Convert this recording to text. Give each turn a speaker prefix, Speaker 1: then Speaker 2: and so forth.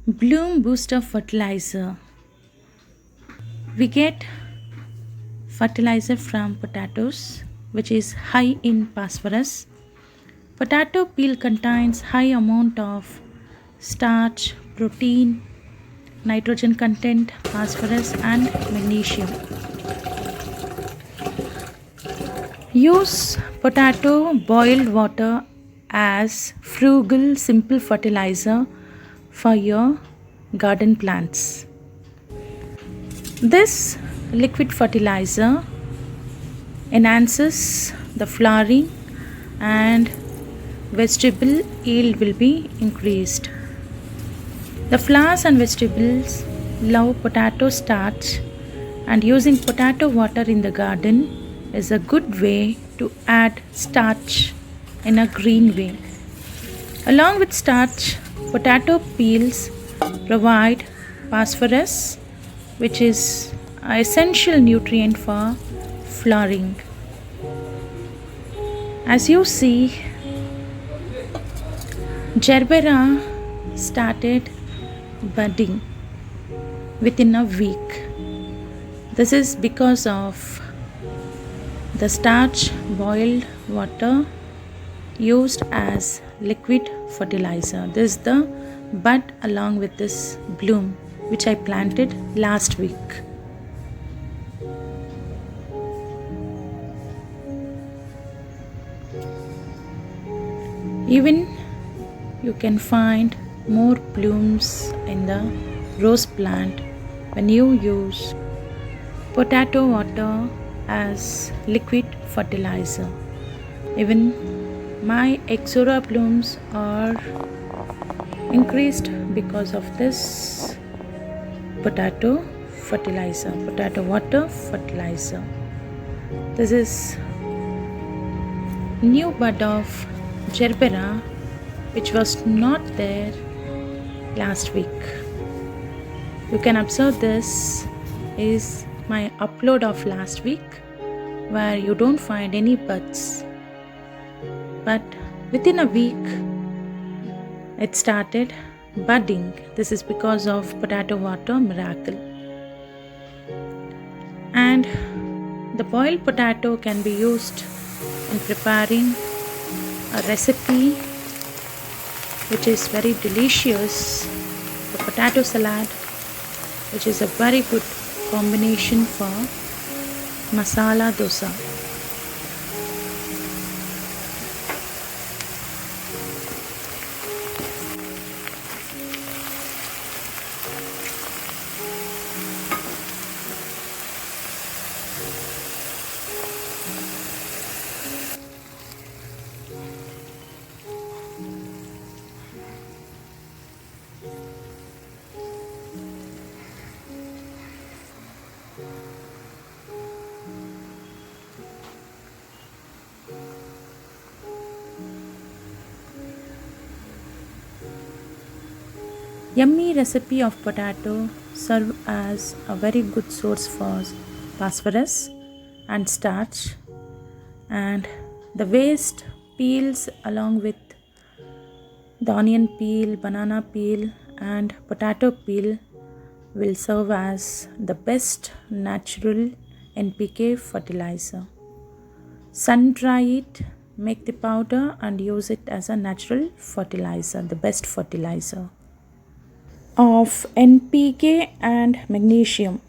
Speaker 1: Bloom booster fertilizer. We get fertilizer from potatoes, which is high in phosphorus. Potato peel contains high amount of starch, protein, nitrogen content, phosphorus and magnesium. Use potato boiled water as frugal simple fertilizer for your garden plants. This liquid fertilizer enhances the flowering and vegetable yield will be increased. The flowers and vegetables love potato starch, and using potato water in the garden is a good way to add starch in a green way. Along with starch, potato peels provide phosphorus, which is an essential nutrient for flowering. As you see, gerbera started budding within a week. This is because of the starch boiled water used as liquid fertilizer. This is the bud along with this bloom which I planted last week. Even you can find more blooms in the rose plant when you use potato water as liquid fertilizer. Even my Exora blooms are increased because of this potato water fertilizer. This is new bud of gerbera which was not there last week. You can observe this is my upload of last week where you don't find any buds, but within a week it started budding. This is because of potato water miracle. And the boiled potato can be used in preparing a recipe which is very delicious, the potato salad, which is a very good combination for masala dosa. Yummy recipe of potato serve as a very good source for phosphorus and starch, and the waste peels along with the onion peel, banana peel and potato peel will serve as the best natural NPK fertilizer. Sun dry it, make the powder and use it as a natural fertilizer, the best fertilizer of NPK and magnesium.